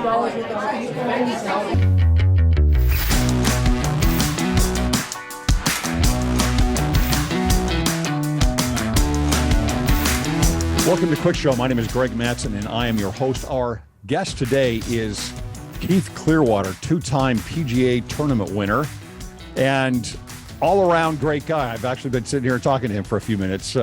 Welcome to Cwic Show. My name is Greg Mattson, and I am your host. Our guest today is Keith Clearwater, two-time PGA Tournament winner, and all-around great guy. I've actually been sitting here talking to him for a few minutes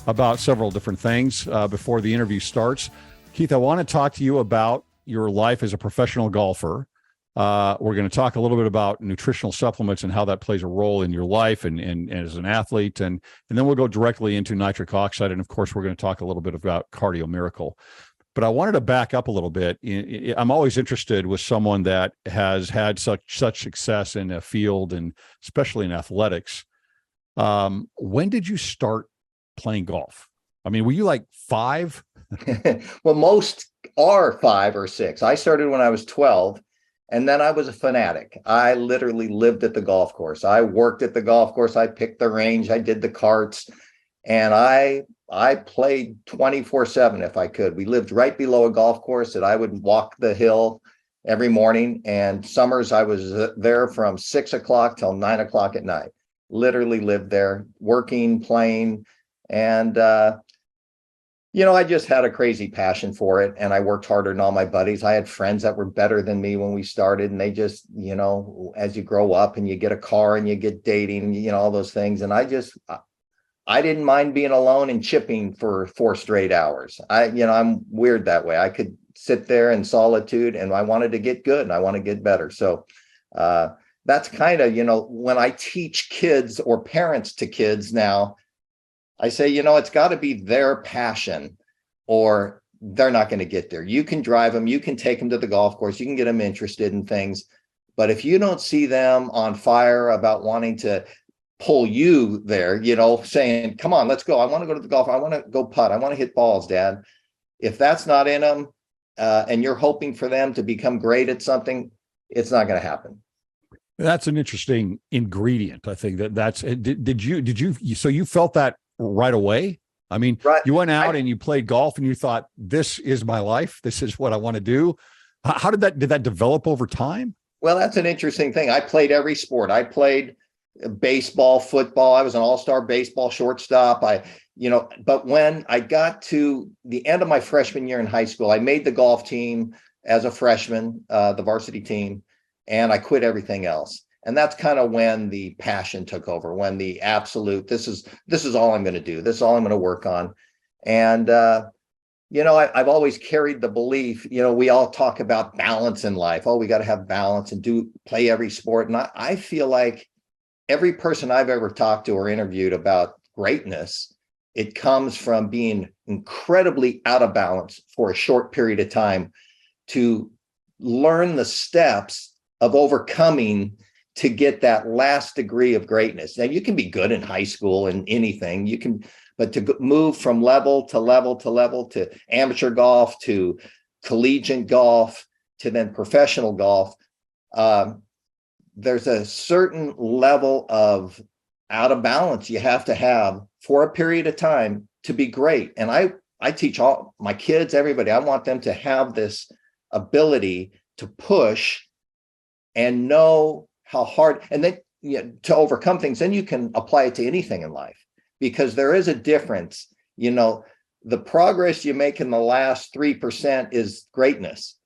about several different things before the interview starts. Keith, I want to talk to you about your life as a professional golfer. We're going to talk a little bit about nutritional supplements and how that plays a role in your life and as an athlete. And then we'll go directly into nitric oxide. And of course, we're going to talk a little bit about Cardio Miracle. But I wanted to back up a little bit. I'm always interested with someone that has had such success in a field, and especially in athletics. When did you start playing golf? I mean, were you like 5? Well, most are 5 or 6. I started when I was 12. And then I was a fanatic. I literally lived at the golf course. I worked at the golf course. I picked the range. I did the carts. And I played 24/7 if I could. We lived right below a golf course that I would walk the hill every morning. And summers, I was there from 6 o'clock till 9 o'clock at night. Literally lived there, working, playing. And, I just had a crazy passion for it, and I worked harder than all my buddies. I had friends that were better than me when we started, and they just, as you grow up and you get a car and you get dating, all those things. And I didn't mind being alone and chipping for 4 straight hours. I'm weird that way. I could sit there in solitude, and I wanted to get good and I want to get better. So that's kind of, when I teach kids or parents to kids now, I say, it's got to be their passion or they're not going to get there. You can drive them, you can take them to the golf course, you can get them interested in things. But if you don't see them on fire about wanting to pull you there, saying, come on, let's go. I want to go to the golf. I want to go putt. I want to hit balls, Dad. If that's not in them and you're hoping for them to become great at something, it's not going to happen. That's an interesting ingredient. I think that's, did you, so you felt that right away? I mean, right. You went out and you played golf and you thought, this is my life. This is what I want to do. How did that develop over time? Well, that's an interesting thing. I played every sport. I played baseball, football. I was an all-star baseball shortstop. But when I got to the end of my freshman year in high school, I made the golf team as a freshman, the varsity team, and I quit everything else. And that's kind of when the passion took over, when the absolute, this is all I'm going to do. This is all I'm going to work on. And, I've always carried the belief, we all talk about balance in life. Oh, we got to have balance and play every sport. And I feel like every person I've ever talked to or interviewed about greatness, it comes from being incredibly out of balance for a short period of time to learn the steps of overcoming to get that last degree of greatness. Now, you can be good in high school and anything but to move from level to level to level to amateur golf to collegiate golf to then professional golf, there's a certain level of out of balance you have to have for a period of time to be great. And I teach all my kids, everybody, I want them to have this ability to push and know how hard, and then to overcome things. Then you can apply it to anything in life, because there is a difference. The progress you make in the last 3% is greatness,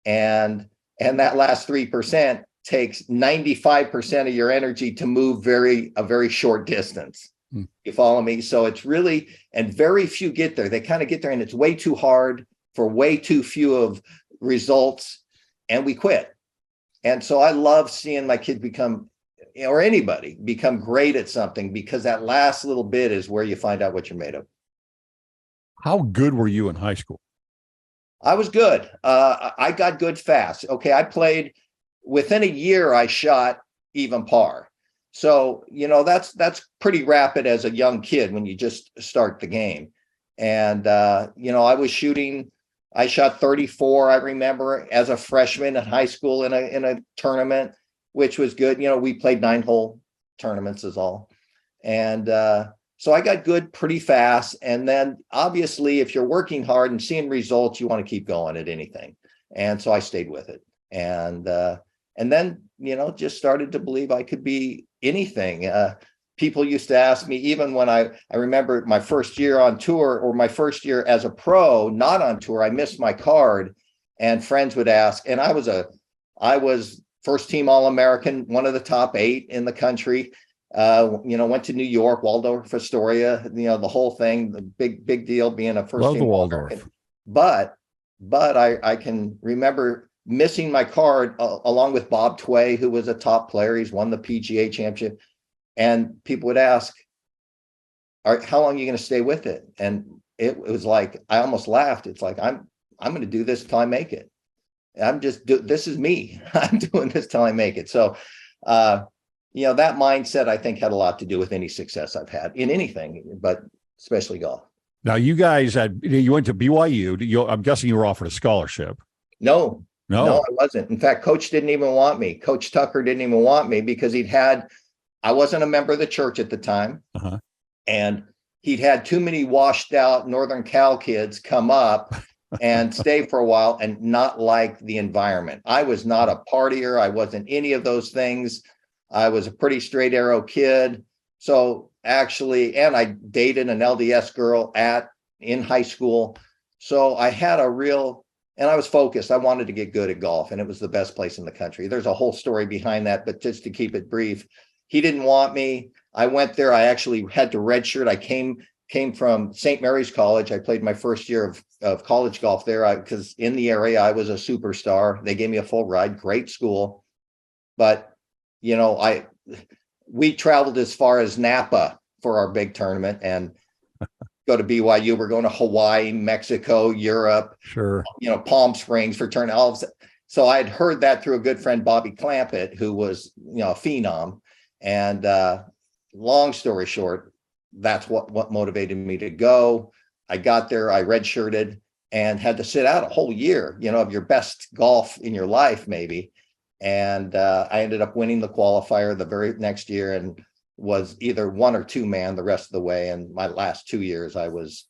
and that last 3% takes 95% of your energy to move a very short distance. You follow me? So it's really, and very few get there. They kind of get there and it's way too hard for way too few of results, and we quit. And so I love seeing my kids become, or anybody become great at something, because that last little bit is where you find out what you're made of. How good were you in high school? I was good. I got good fast. Okay. I played within a year, I shot even par. So, that's pretty rapid as a young kid when you just start the game. And, I shot 34, I remember, as a freshman in high school in a tournament, which was good. We played 9-hole tournaments is all. And so I got good pretty fast. And then obviously, if you're working hard and seeing results, you want to keep going at anything. And so I stayed with it. And then, just started to believe I could be anything. People used to ask me, even when I remember my first year on tour, or my first year as a pro, not on tour, I missed my card, and friends would ask, and I was first team All-American, one of the top 8 in the country. Went to New York, Waldorf Astoria, the whole thing, the big deal being a first team All-American. But I can remember missing my card along with Bob Tway, who was a top player. He's won the PGA championship. And people would ask, how long are you going to stay with it? And it was like, I almost laughed. It's like, I'm going to do this till I make it. This is me. I'm doing this till I make it. So, that mindset, I think, had a lot to do with any success I've had in anything, but especially golf. Now, you guys you went to BYU. I'm guessing you were offered a scholarship. No, I wasn't. In fact, Coach didn't even want me. Coach Tucker didn't even want me because I wasn't a member of the church at the time. Uh-huh. And he'd had too many washed out Northern Cal kids come up and stay for a while and not like the environment. I was not a partier. I wasn't any of those things. I was a pretty straight arrow kid. So actually, and I dated an LDS girl in high school. So I had and I was focused. I wanted to get good at golf, and it was the best place in the country. There's a whole story behind that, but just to keep it brief, he didn't want me. I went there. I actually had to redshirt. I came from St. Mary's College. I played my first year of college golf there because in the area I was a superstar. They gave me a full ride, great school. But, we traveled as far as Napa for our big tournament and go to BYU. We're going to Hawaii, Mexico, Europe, sure. Palm Springs for tournament. So I had heard that through a good friend, Bobby Clampett, who was, a phenom. And long story short, that's what motivated me to go. I got there, I redshirted and had to sit out a whole year, of your best golf in your life, maybe. And I ended up winning the qualifier the very next year and was either 1 or 2 man the rest of the way. And my last 2 years, I was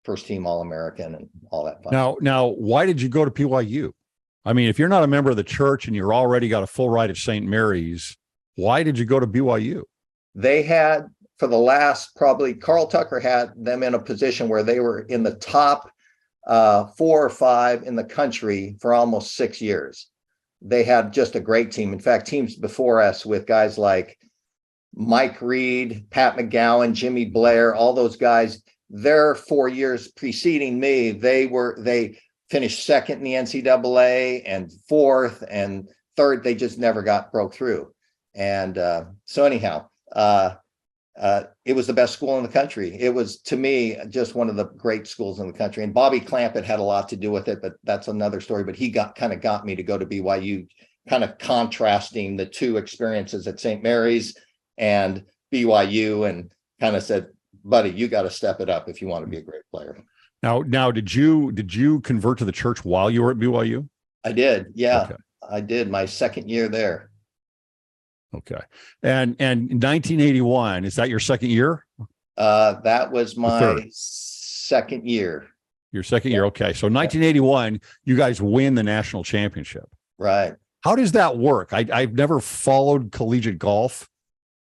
first team All-American and all that fun. Now, why did you go to BYU? I mean, if you're not a member of the church and you're already got a full ride at St. Mary's, why did you go to BYU? They had, for the last, probably Carl Tucker had them in a position where they were in the top 4 or 5 in the country for almost 6 years. They had just a great team. In fact, teams before us with guys like Mike Reed, Pat McGowan, Jimmy Blair, all those guys, their 4 years preceding me, they finished second in the NCAA and 4th and 3rd. They just never broke through. And so anyhow, it was the best school in the country. It was, to me, just one of the great schools in the country. And Bobby Clampett had a lot to do with it, but that's another story. But he got me to go to BYU, kind of contrasting the 2 experiences at St. Mary's and BYU, and kind of said, buddy, you got to step it up if you want to be a great player. Now, did you convert to the church while you were at BYU? I did. Yeah, okay. I did my second year there. Okay. And 1981, is that your second year? That was my second year. Your second year. Okay. So 1981, you guys win the national championship. Right. How does that work? I've never followed collegiate golf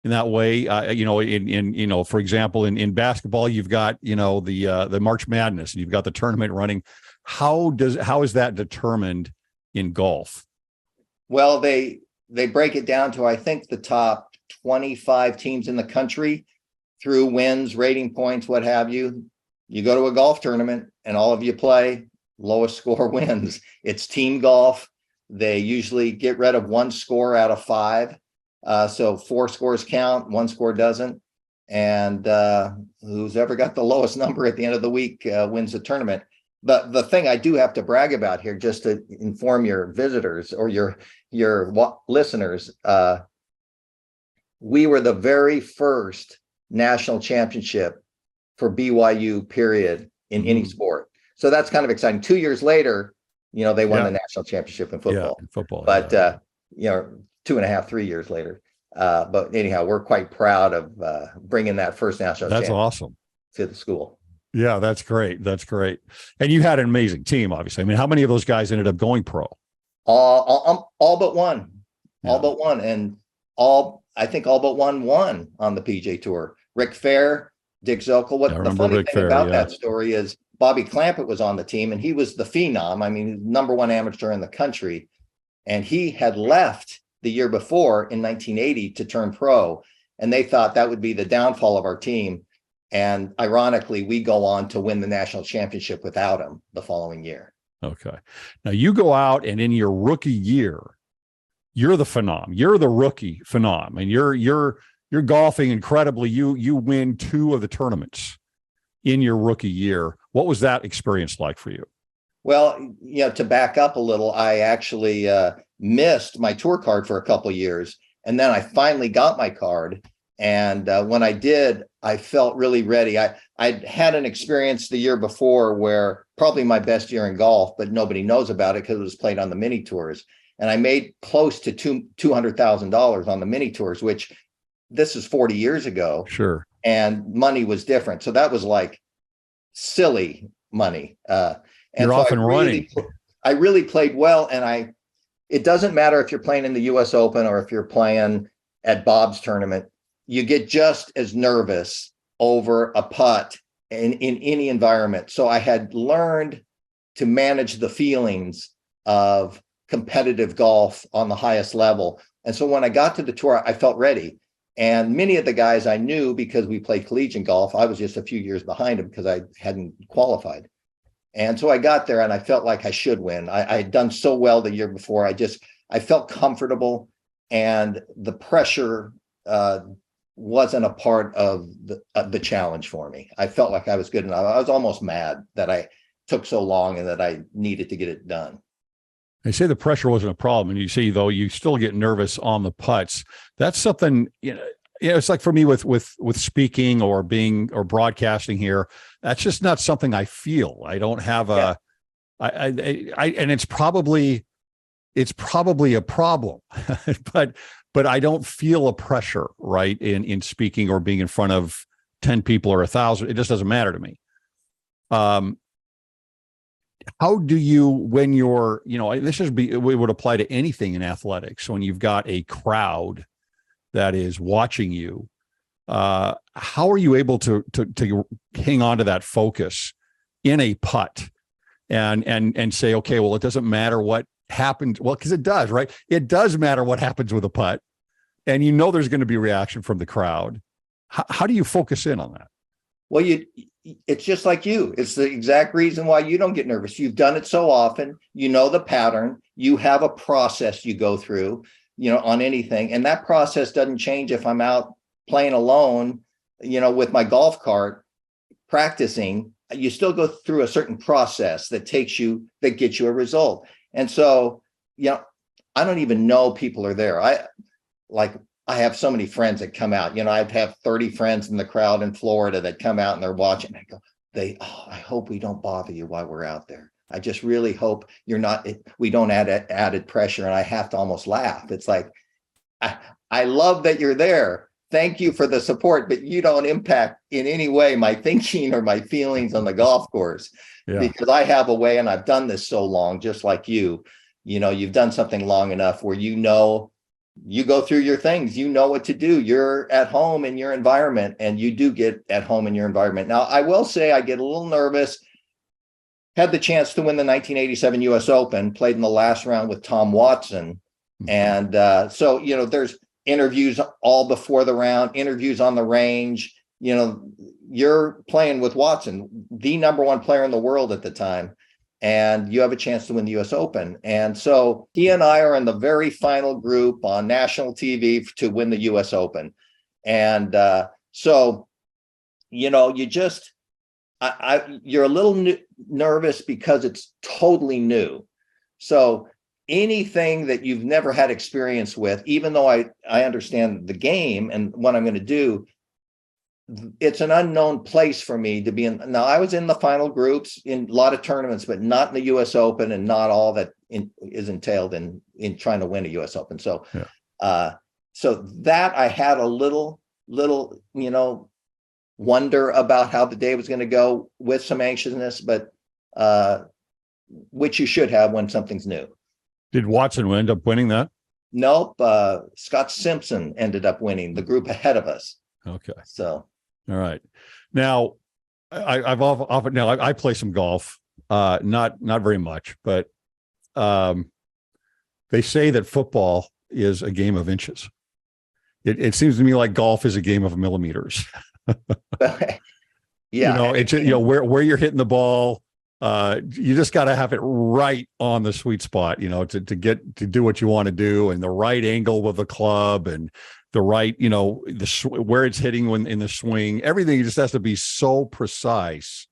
in that way. For example, in basketball, you've got, the March Madness and you've got the tournament running. How is that determined in golf? Well, they break it down to, I think, the top 25 teams in the country through wins, rating points, what have you. You go to a golf tournament and all of you play, lowest score wins. It's team golf. They usually get rid of 1 score out of 5. So 4 scores count, 1 score doesn't. And who's ever got the lowest number at the end of the week wins the tournament. But the thing I do have to brag about here, just to inform your visitors or your listeners, we were the very first national championship for BYU, period, in any sport. So that's kind of exciting. 2 years later, they won the national championship in football. Yeah, in football. But 2.5, 3 years later. But anyhow, we're quite proud of bringing that first national championship awesome. to the school. Yeah, that's great. That's great. And you had an amazing team, obviously. I mean, how many of those guys ended up going pro? All but one, all Yeah, but one, and I think all but one won on the PGA Tour. Rick Fair, Dick Zockel. I What the remember funny Rick thing Fair. about Yeah. that story is Bobby Clampett was on the team, and he was the phenom. I mean, number one amateur in the country, and he had left the year before in 1980 to turn pro, and they thought that would be the downfall of our team. And ironically, we go on to win the national championship without him the following year. Okay. Now you go out and in your rookie year, you're the phenom. You're the rookie phenom, and you're golfing incredibly. You win two of the tournaments in your rookie year. What was that experience like for you? Well, to back up a little, I actually missed my tour card for a couple of years, and then I finally got my card. And when I did, I felt really ready. I'd had an experience the year before where probably my best year in golf, but nobody knows about it because it was played on the mini tours. And I made close to $200,000 on the mini tours, which this is 40 years ago, Sure. and money was different. So that was like silly money. And You're so off and running. I really played well. And it doesn't matter if you're playing in the US Open or if you're playing at Bob's tournament, you get just as nervous over a putt in any environment. So I had learned to manage the feelings of competitive golf on the highest level. And so when I got to the tour, I felt ready. And many of the guys I knew because we played collegiate golf. I was just a few years behind them because I hadn't qualified. And so I got there and I felt like I should win. I had done so well the year before. I felt comfortable, and the pressure wasn't a part of the challenge for me. I felt like I was good enough. I was almost mad that I took so long and that I needed to get it done. They say the pressure wasn't a problem, and you see though you still get nervous on the putts. That's something it's like for me with speaking or broadcasting here. That's just not something I feel. I don't have a. And it's probably a problem, but I don't feel a pressure, right, in speaking or being in front of 10 people or 1,000. It just doesn't matter to me. How do you, when you're, it would apply to anything in athletics, when you've got a crowd that is watching you, how are you able to hang on to that focus in a putt and say, okay, well, it doesn't matter what happened. Well, because it does, right? It does matter what happens with a putt, and there's going to be reaction from the crowd. How do you focus in on that? Well, it's just like you. It's the exact reason why you don't get nervous. You've done it so often. You know the pattern. You have a process you go through, on anything. And that process doesn't change if I'm out playing alone, with my golf cart, practicing. You still go through a certain process that gets you a result. And so, I don't even know people are there. I have so many friends that come out. I'd have 30 friends in the crowd in Florida that come out and they're watching. I go, I hope we don't bother you while we're out there. I just really hope we don't add added pressure. And I have to almost laugh. It's like, I love that you're there. Thank you for the support, but you don't impact in any way my thinking or my feelings on the golf course. Yeah. Because I have a way, and I've done this so long, just like you've done something long enough where you go through your things, what to do. You're at home in your environment, and you do get at home in your environment. Now, I will say I get a little nervous. Had the chance to win the 1987 US Open, played in the last round with Tom Watson. Mm-hmm. And so, there's interviews all before the round, interviews on the range. You're playing with Watson, the number one player in the world at the time. And you have a chance to win the US Open. And so he and I are in the very final group on national TV to win the US Open. And so, you just, you're a little nervous because it's totally new. So anything that you've never had experience with, even though I understand the game and what I'm going to do, it's an unknown place for me to be in. Now, I was in the final groups in a lot of tournaments, but not in the US Open, and not all that is entailed in trying to win a US Open. So, so that I had a little, wonder about how the day was going to go with some anxiousness, but which you should have when something's new. Did Watson end up winning that? Nope. Scott Simpson ended up winning, the group ahead of us. Okay. So, all right. Now, I've often now I play some golf, not very much, but they say that football is a game of inches. It seems to me like golf is a game of millimeters. yeah, it's where you're hitting the ball. You just got to have it right on the sweet spot, to do what you want to do, and the right angle with the club, and the right, where it's hitting when in the swing. Everything just has to be so precise.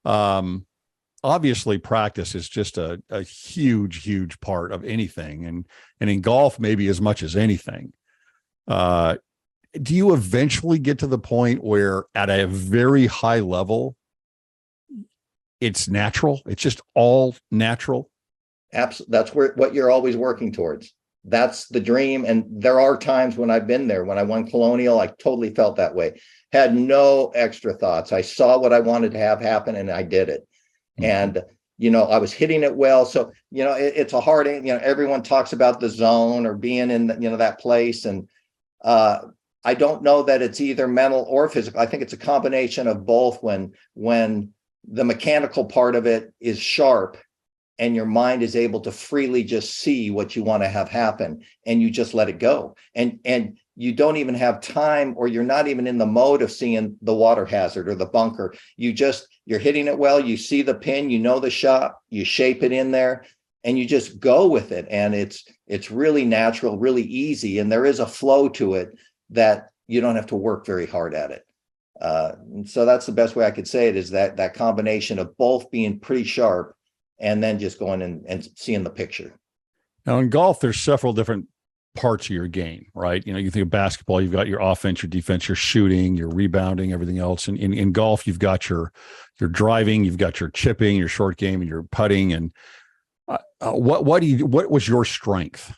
Obviously, practice is just a huge part of anything, and in golf, maybe as much as anything. Do you eventually get to the point where, at a very high level, it's natural? It's just all natural? Absolutely. That's what you're always working towards. That's the dream. And there are times when I've been there. When I won Colonial, I totally felt that way. Had no extra thoughts. I saw what I wanted to have happen, and I did it. Mm-hmm. And, I was hitting it well. So, it's a hard, everyone talks about the zone or being in, that place. And I don't know that it's either mental or physical. I think it's a combination of both. When the mechanical part of it is sharp and your mind is able to freely just see what you want to have happen, and you just let it go. And you don't even have time, or you're not even in the mode of seeing the water hazard or the bunker. You're hitting it well. You see the pin, the shot, you shape it in there, and you just go with it. And it's really natural, really easy. And there is a flow to it that you don't have to work very hard at it. So that's the best way I could say it, is that combination of both being pretty sharp and then just going and seeing the picture. Now, in golf, there's several different parts of your game, right? You think of basketball, you've got your offense, your defense, your shooting, your rebounding, everything else. And in golf, you've got your driving, you've got your chipping, your short game, and your putting. And what was your strength?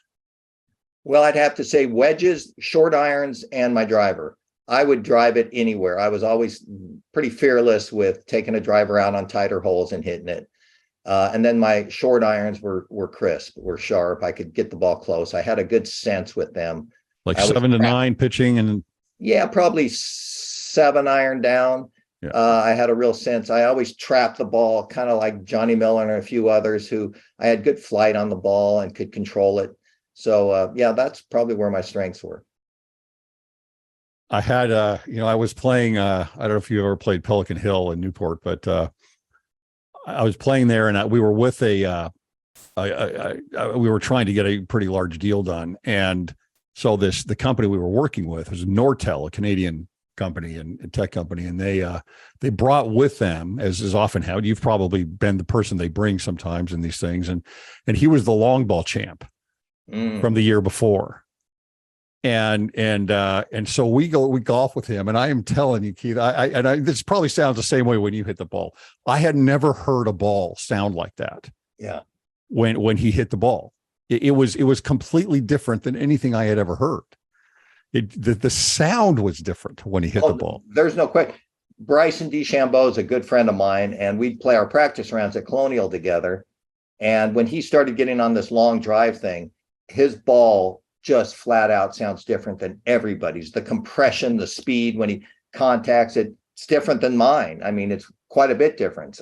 Well, I'd have to say wedges, short irons, and my driver. I would drive it anywhere. I was always pretty fearless with taking a driver out on tighter holes and hitting it. And then my short irons were crisp, were sharp. I could get the ball close. I had a good sense with them. Like 7 to 9 pitching, and yeah, probably 7 iron down. Yeah. I had a real sense. I always trapped the ball, kind of like Johnny Miller and a few others who I had good flight on the ball and could control it. So that's probably where my strengths were. I had, I was playing, I don't know if you ever played Pelican Hill in Newport, but I was playing there, and we were with we were trying to get a pretty large deal done. And so the company we were working with was Nortel, a Canadian company and tech company. And they brought with them, as is often how you've probably been the person they bring sometimes in these things. And he was the long ball champ from the year before. And so we golf with him, and I am telling you, Keith, this probably sounds the same way when you hit the ball. I had never heard a ball sound like that. Yeah. When he hit the ball, it was completely different than anything I had ever heard. The sound was different when he hit the ball. There's no question. Bryson DeChambeau is a good friend of mine, and we'd play our practice rounds at Colonial together. And when he started getting on this long drive thing, his ball just flat out sounds different than everybody's. The compression, the speed when he contacts it, it's different than mine. I mean, it's quite a bit different.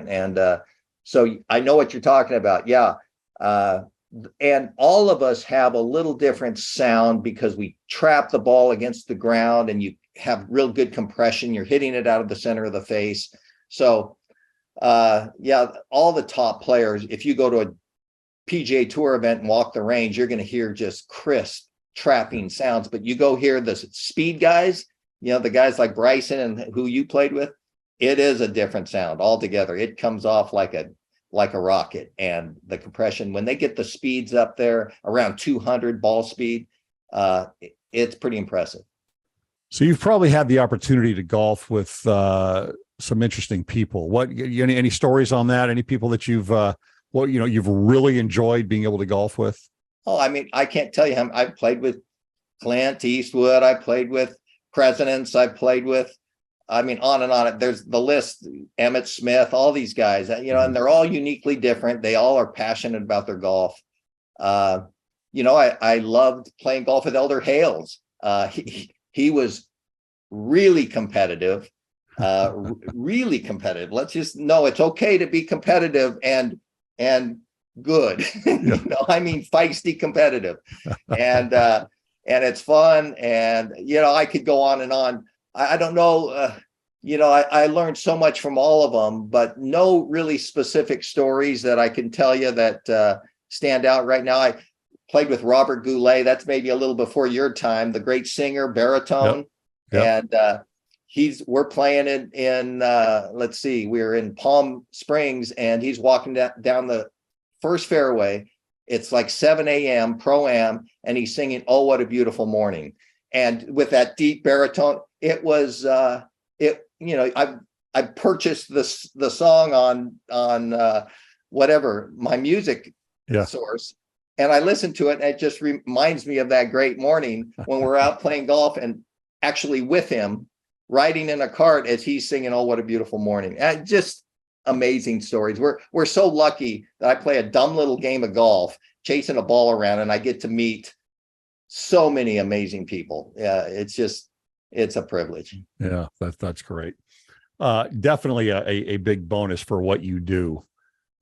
And so I know what you're talking about. Yeah. And all of us have a little different sound because we trap the ball against the ground, and you have real good compression. You're hitting it out of the center of the face. So all the top players, if you go to a PGA Tour event and walk the range, you're going to hear just crisp trapping sounds. But you go hear the speed guys, the guys like Bryson and who you played with, it is a different sound altogether. It comes off like a rocket. And the compression, when they get the speeds up there around 200 ball speed, it's pretty impressive. So you've probably had the opportunity to golf with some interesting people. What any stories on that? Any people that you've you've really enjoyed being able to golf with? Oh, I mean, I can't tell you how I've played with Clint Eastwood. I played with presidents. I played with I mean, on and on. There's the list, Emmett Smith, all these guys, and they're all uniquely different. They all are passionate about their golf. I loved playing golf with Elder Hales. He was really competitive, really competitive. Let's just know it's okay to be competitive and good. Yeah. I mean, feisty competitive, and it's fun. And I could go on and on. I don't know. I learned so much from all of them, but no really specific stories that I can tell you that stand out right now. I played with Robert Goulet. That's maybe a little before your time, the great singer, baritone. Yep. And we're playing it in, let's see, we're in Palm Springs, and he's walking down the first fairway. It's like 7 a.m. Pro-Am, and he's singing "Oh, What a Beautiful Morning." And with that deep baritone, it was, I purchased the song on whatever, my music source. And I listened to it, and it just reminds me of that great morning when we're out playing golf and actually with him riding in a cart as he's singing "Oh, What a Beautiful Morning." And just amazing stories. We're so lucky that I play a dumb little game of golf, chasing a ball around, and I get to meet so many amazing people. Yeah, it's a privilege. Yeah, that's great. Definitely a big bonus for what you do.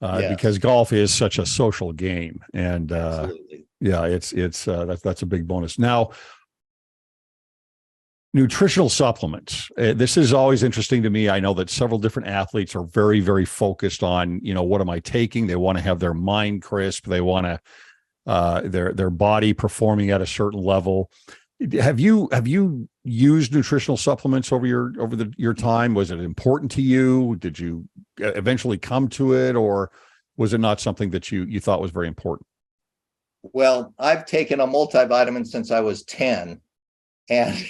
Because golf is such a social game, and that's a big bonus. Now, nutritional supplements. This is always interesting to me. I know that several different athletes are very, very focused on, what am I taking? They want to have their mind crisp. They want to their body performing at a certain level. Have you used nutritional supplements over your time? Was it important to you? Did you eventually come to it, or was it not something that you thought was very important? Well, I've taken a multivitamin since I was 10, and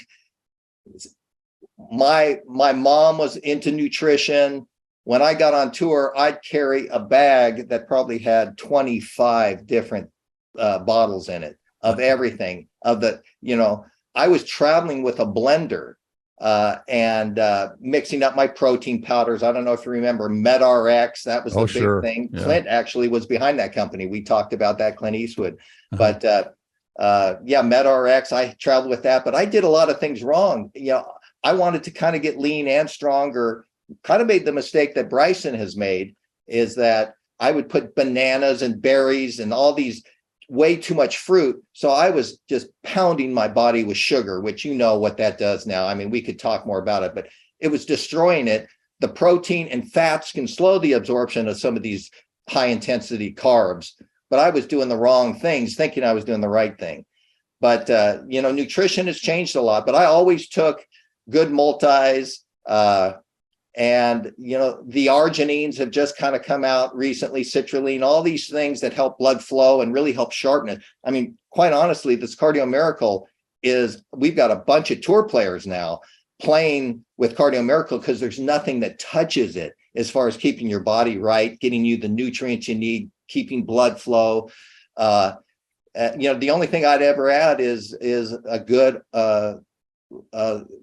my mom was into nutrition. When I got on tour, I'd carry a bag that probably had 25 different bottles in it of everything. I was traveling with a blender and mixing up my protein powders. I don't know if you remember MedRx. That was the big thing. Yeah. Clint actually was behind that company. We talked about that, Clint Eastwood. But MedRx, I traveled with that, but I did a lot of things wrong. I wanted to kind of get lean and stronger. Kind of made the mistake that Bryson has made, is that I would put bananas and berries and all these way too much fruit. So I was just pounding my body with sugar, which what that does now. I mean, we could talk more about it, but it was destroying it. The protein and fats can slow the absorption of some of these high intensity carbs, but I was doing the wrong things, thinking I was doing the right thing. But, nutrition has changed a lot, but I always took good multis, and, the arginines have just kind of come out recently, citrulline, all these things that help blood flow and really help sharpen it. I mean, quite honestly, this Cardio Miracle we've got a bunch of tour players now playing with Cardio Miracle because there's nothing that touches it as far as keeping your body right, getting you the nutrients you need, keeping blood flow. The only thing I'd ever add is a good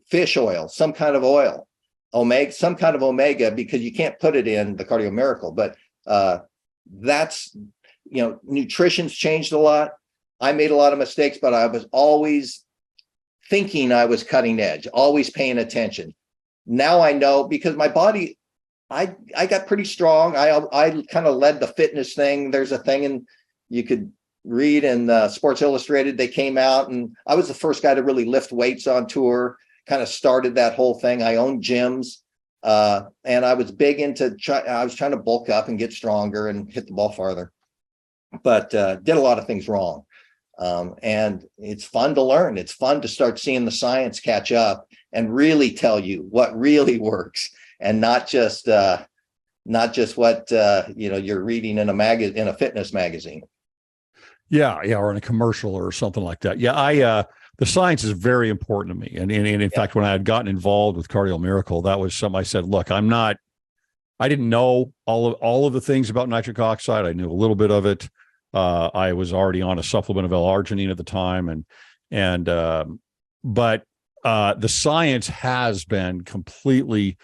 fish oil, some kind of oil. Some kind of omega, because you can't put it in the Cardio Miracle, but that's, nutrition's changed a lot. I made a lot of mistakes, but I was always thinking I was cutting edge, always paying attention. Now I know, because my body, I got pretty strong. I kind of led the fitness thing. There's a thing, and you could read in Sports Illustrated, they came out, and I was the first guy to really lift weights on tour. Kind of started that whole thing. I owned gyms, and I was big into I was trying to bulk up and get stronger and hit the ball farther, but did a lot of things wrong. And it's fun to learn. It's fun to start seeing the science catch up and really tell you what really works, and not just what you're reading in a fitness magazine. Yeah, or in a commercial or something like that. Yeah, the science is very important to me. And in fact, when I had gotten involved with Cardio Miracle, that was something I said, look, I didn't know all of the things about nitric oxide. I knew a little bit of it. I was already on a supplement of L-arginine at the time. But the science has been completely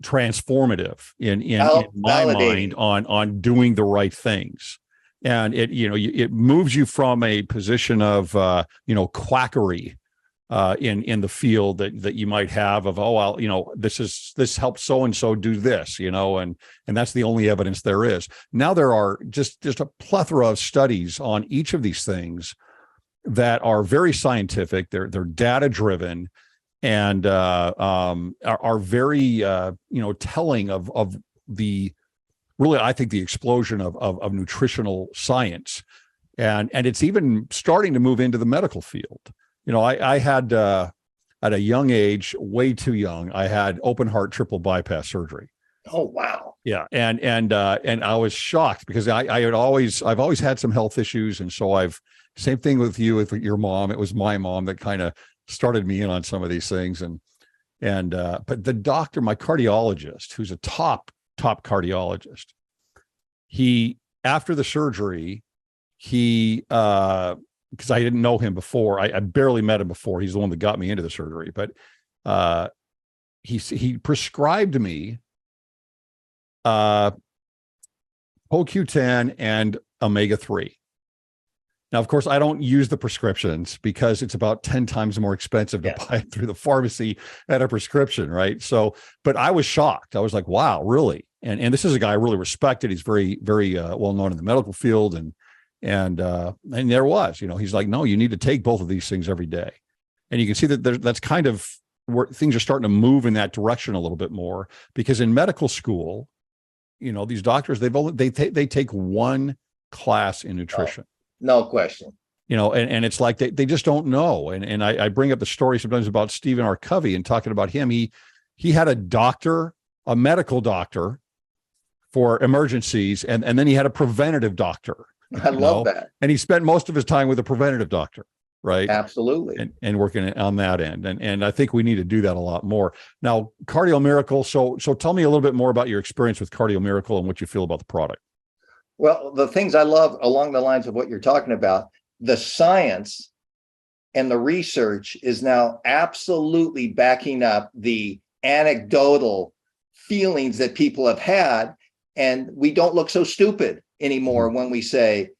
transformative in my mind on doing the right things. And it moves you from a position of quackery in the field that you might have of, oh, well, this helps so and so do this, and that's the only evidence there is. Now there are just a plethora of studies on each of these things that are very scientific. They're data driven, and are very telling of the really, I think, the explosion of nutritional science, and it's even starting to move into the medical field. I had at a young age, way too young, I had open heart triple bypass surgery. Oh, wow. Yeah, and I was shocked because I've always had some health issues, and so same thing with you, with your mom. It was my mom that kind of started me in on some of these things, but the doctor, my cardiologist, who's a top cardiologist, he, after the surgery, because I didn't know him before, I barely met him before. He's the one that got me into the surgery, but he prescribed me CoQ10 and omega-3. Now, of course, I don't use the prescriptions because it's about 10 times more expensive to buy it through the pharmacy at a prescription, right? So, but I was shocked. I was like, wow, really? And this is a guy I really respected. He's very, very well known in the medical field, and there was, he's like, no, you need to take both of these things every day. And you can see that that's kind of where things are starting to move in that direction a little bit more, because in medical school, these doctors, they take one class in nutrition. No question. And it's like they just don't know. And I bring up the story sometimes about Stephen R. Covey, and talking about him. He had a medical doctor for emergencies, and then he had a preventative doctor. I love that. And he spent most of his time with a preventative doctor, right? Absolutely. And working on that end. And I think we need to do that a lot more. Now, Cardio Miracle. So tell me a little bit more about your experience with Cardio Miracle and what you feel about the product. Well, the things I love along the lines of what you're talking about, the science and the research is now absolutely backing up the anecdotal feelings that people have had. And we don't look so stupid anymore when we say,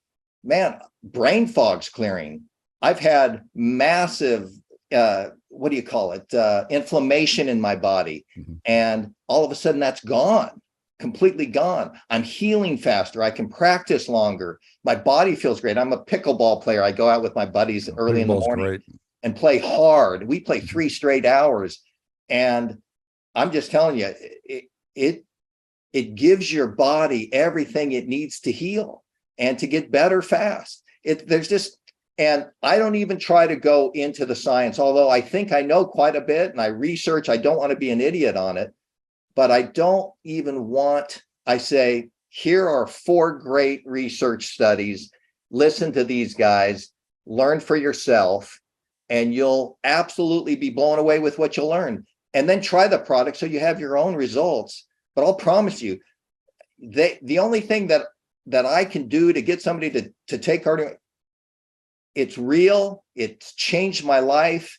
man, brain fog's clearing. I've had massive, inflammation in my body. And all of a sudden that's gone. Completely gone. I'm healing faster. I can practice longer. My body feels great. I'm a pickleball player. I go out with my buddies early in the morning and play hard. We play 3 straight hours. And I'm just telling you, it gives your body everything it needs to heal and to get better fast. And I don't even try to go into the science, although I think I know quite a bit and I research. I don't want to be an idiot on it. But I don't even I say, here are 4 great research studies. Listen to these guys, learn for yourself, and you'll absolutely be blown away with what you'll learn. And then try the product so you have your own results. But I'll promise you, the only thing that I can do to get somebody to take cardio, it's real. It's changed my life.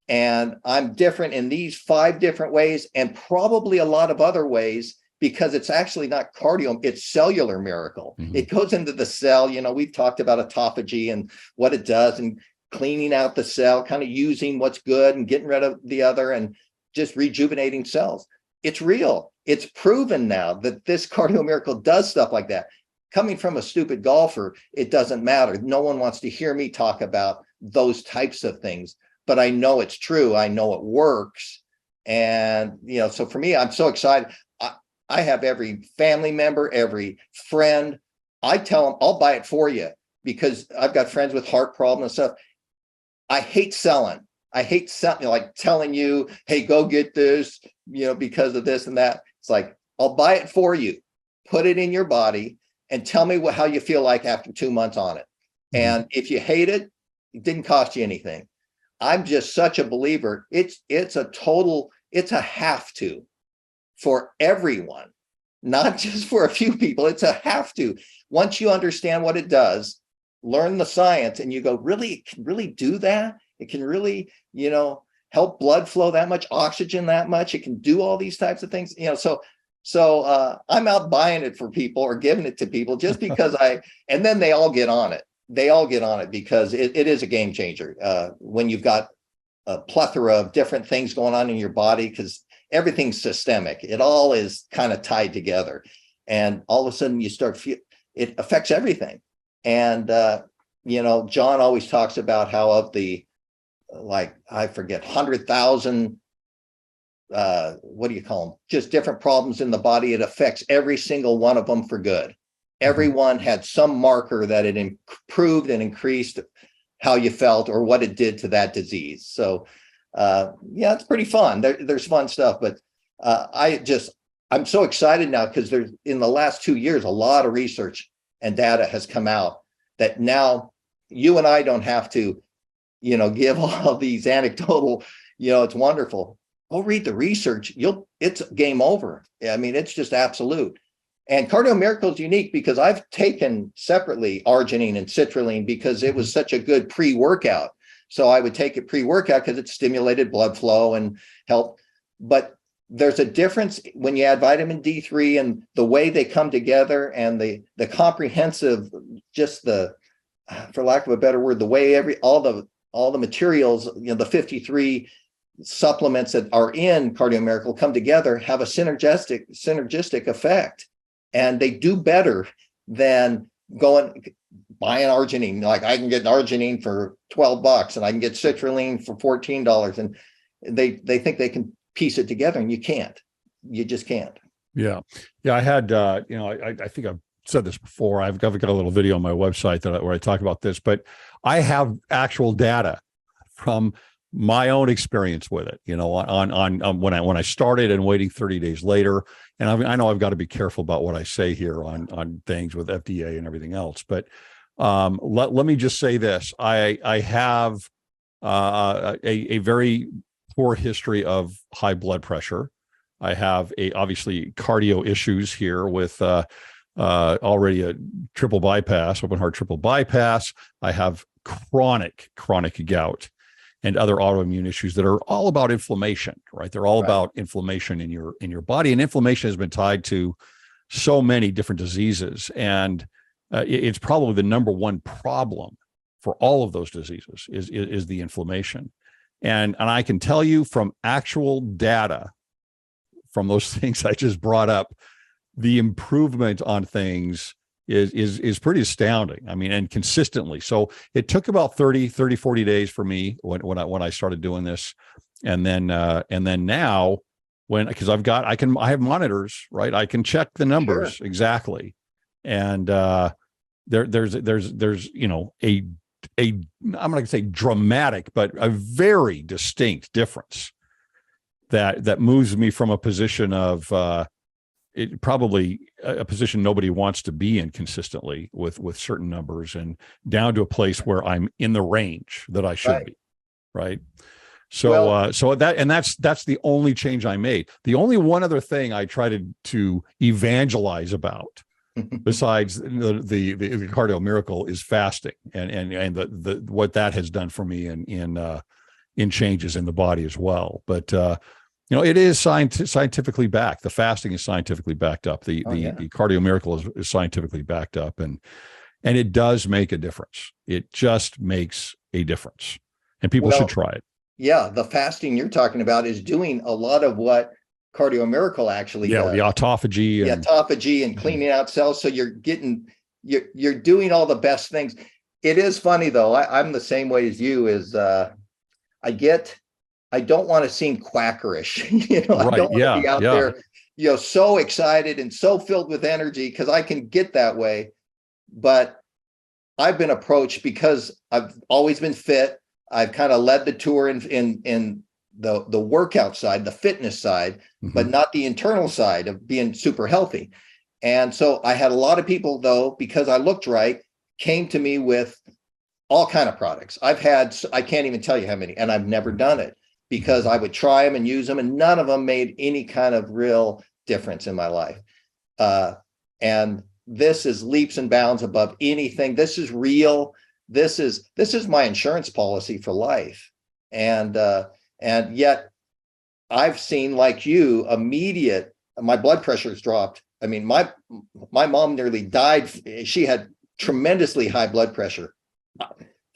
And I'm different in these 5 different ways, and probably a lot of other ways, because it's actually not cardio, it's cellular miracle. It goes into the cell. We've talked about autophagy and what it does, and cleaning out the cell, kind of using what's good and getting rid of the other, and just rejuvenating cells. It's real. It's proven now that this cardio miracle does stuff like that. Coming from a stupid golfer, it doesn't matter. No one wants to hear me talk about those types of things. But I know it's true. I know it works. And, so for me, I'm so excited. I have every family member, every friend. I tell them, I'll buy it for you, because I've got friends with heart problems and stuff. I hate selling. I hate something like telling you, hey, go get this, because of this and that. It's like, I'll buy it for you, put it in your body, and tell me how you feel like after 2 months on it. And if you hate it, it didn't cost you anything. I'm just such a believer. It's a have to for everyone, not just for a few people. It's a have to. Once you understand what it does, learn the science, and you go, really, it can really do that? It can really, help blood flow that much, oxygen that much. It can do all these types of things, So I'm out buying it for people or giving it to people just because and then they all get on it. They all get on it because it is a game changer when you've got a plethora of different things going on in your body, because everything's systemic. It all is kind of tied together. And all of a sudden you start it affects everything. And, John always talks about how of the, I forget, 100,000, what do you call them? Just different problems in the body. It affects every single one of them for good. Everyone had some marker that it improved and increased how you felt or what it did to that disease. So, it's pretty fun. There's fun stuff, but I'm so excited now because there's, in the last 2 years, a lot of research and data has come out that now you and I don't have to, give all these anecdotal, it's wonderful. Go read the research. It's game over. I mean, it's just absolute. And Cardio Miracle is unique because I've taken separately arginine and citrulline because it was such a good pre-workout. So I would take it pre-workout because it stimulated blood flow and helped. But there's a difference when you add vitamin D3 and the way they come together and the comprehensive, just for lack of a better word, the way all the materials, the 53 supplements that are in Cardio Miracle come together, have a synergistic effect. And they do better than buying arginine. Like I can get arginine for $12 and I can get citrulline for $14. And they think they can piece it together, and you can't. You just can't. Yeah. I had, I think I've said this before. I've got a little video on my website where I talk about this, but I have actual data from my own experience with it, on when I started and waiting 30 days later. And I know I've got to be careful about what I say here on things with FDA and everything else. But let me just say this: I have a very poor history of high blood pressure. I have obviously cardio issues here with already a triple bypass, open heart triple bypass. I have chronic gout and other autoimmune issues that are all about inflammation, right? They're all about inflammation in your body, and inflammation has been tied to so many different diseases, and it's probably the number one problem for all of those diseases is the inflammation. And I can tell you from actual data from those things I just brought up, the improvement on things is pretty astounding. I mean, and consistently. So it took about 40 days for me when I started doing this. And then now because I have monitors, right? I can check the numbers exactly. And there's I'm not going to say dramatic, but a very distinct difference that moves me from a position of probably a position nobody wants to be in consistently with certain numbers, and down to a place where I'm in the range that I should be. Right. So, that's the only change I made. The only one other thing I tried to evangelize about besides the Cardio Miracle is fasting and the what that has done for me in changes in the body as well. But it is scientifically backed. The fasting is scientifically backed up. The Cardio Miracle is scientifically backed up, and it does make a difference. It just makes a difference, and people should try it. Yeah, the fasting you're talking about is doing a lot of what Cardio Miracle actually does. The autophagy. Autophagy and cleaning out cells. So you're doing all the best things. It is funny though. I'm the same way as you. I don't want to seem quackerish. I don't want to be out there, so excited and so filled with energy, because I can get that way. But I've been approached because I've always been fit. I've kind of led the tour in the workout side, the fitness side, but not the internal side of being super healthy. And so I had a lot of people, though, because I looked right, came to me with all kind of products. I can't even tell you how many, and I've never done it because I would try them and use them, and none of them made any kind of real difference in my life. And this is leaps and bounds above anything. This is real. This is my insurance policy for life. And yet I've seen, like you, my blood pressure's dropped. I mean, my mom nearly died. She had tremendously high blood pressure.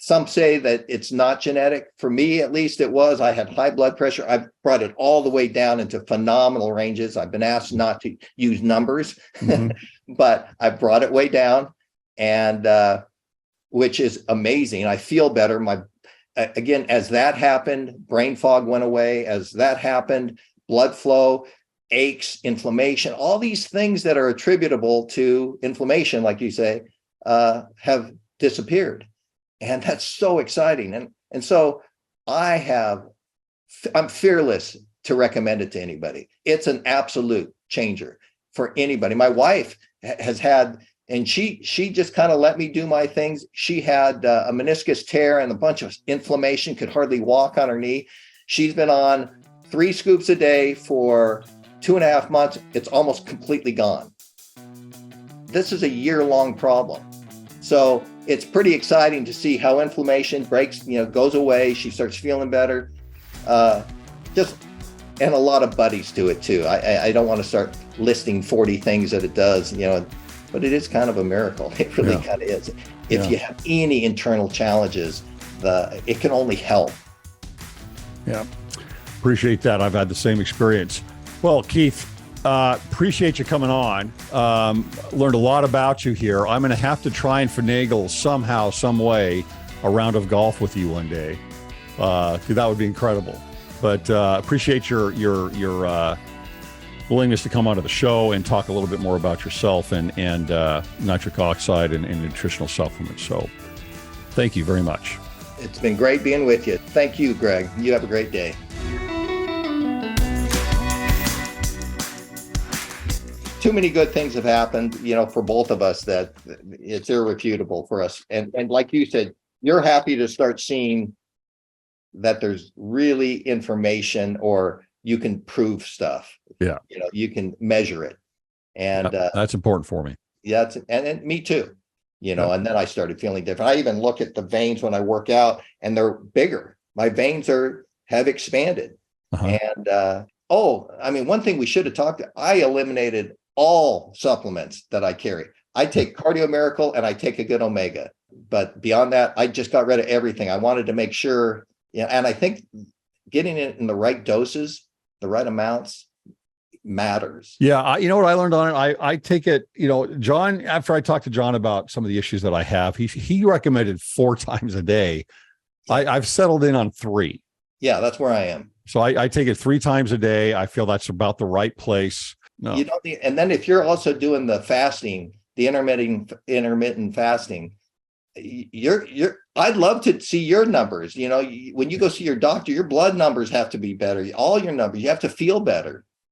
Some say that it's not genetic. For me, at least, it was. I had high blood pressure. I've brought it all the way down into phenomenal ranges. I've been asked not to use numbers, but I brought it way down, and which is amazing. I feel better. Again, as that happened, brain fog went away. As that happened, blood flow, aches, inflammation, all these things that are attributable to inflammation, like you say, have disappeared. And that's so exciting. And so I'm fearless to recommend it to anybody. It's an absolute changer for anybody. My wife has had, and she just kind of let me do my things. She had a meniscus tear and a bunch of inflammation, could hardly walk on her knee. She's been on 3 scoops a day for 2.5 months. It's almost completely gone. This is a year-long problem. So it's pretty exciting to see how inflammation breaks, goes away. She starts feeling better. And a lot of buddies do it too. I don't want to start listing 40 things that it does, but it is kind of a miracle. It really kind of is. If you have any internal challenges, it can only help. Yeah, appreciate that. I've had the same experience. Well, Keith, appreciate you coming on. Learned a lot about you here. I'm going to have to try and finagle somehow, some way, a round of golf with you one day. That would be incredible. But appreciate your willingness to come onto the show and talk a little bit more about yourself and nitric oxide and nutritional supplements. So thank you very much. It's been great being with you. Thank you, Greg. You have a great day. Too many good things have happened, for both of us, that it's irrefutable for us. And like you said, you're happy to start seeing that there's really information, or you can prove stuff. Yeah. You can measure it. And that's important for me. Yeah. And me too, and then I started feeling different. I even look at the veins when I work out, and they're bigger. My veins have expanded. And, one thing we should have talked about, I eliminated all supplements that I carry. I take Cardio Miracle and I take a good Omega, but beyond that, I just got rid of everything. I wanted to make sure, and I think getting it in the right doses, the right amounts matters. Yeah. You know what I learned on it? I take it, John, after I talked to John about some of the issues that I have, he recommended 4 times a day. I've settled in on 3. Yeah, that's where I am. So I take it 3 times a day. I feel that's about the right place. No. You don't need, and then if you're also doing the fasting, the intermittent fasting, I'd love to see your numbers. When you go see your doctor, your blood numbers have to be better. All your numbers, you have to feel better.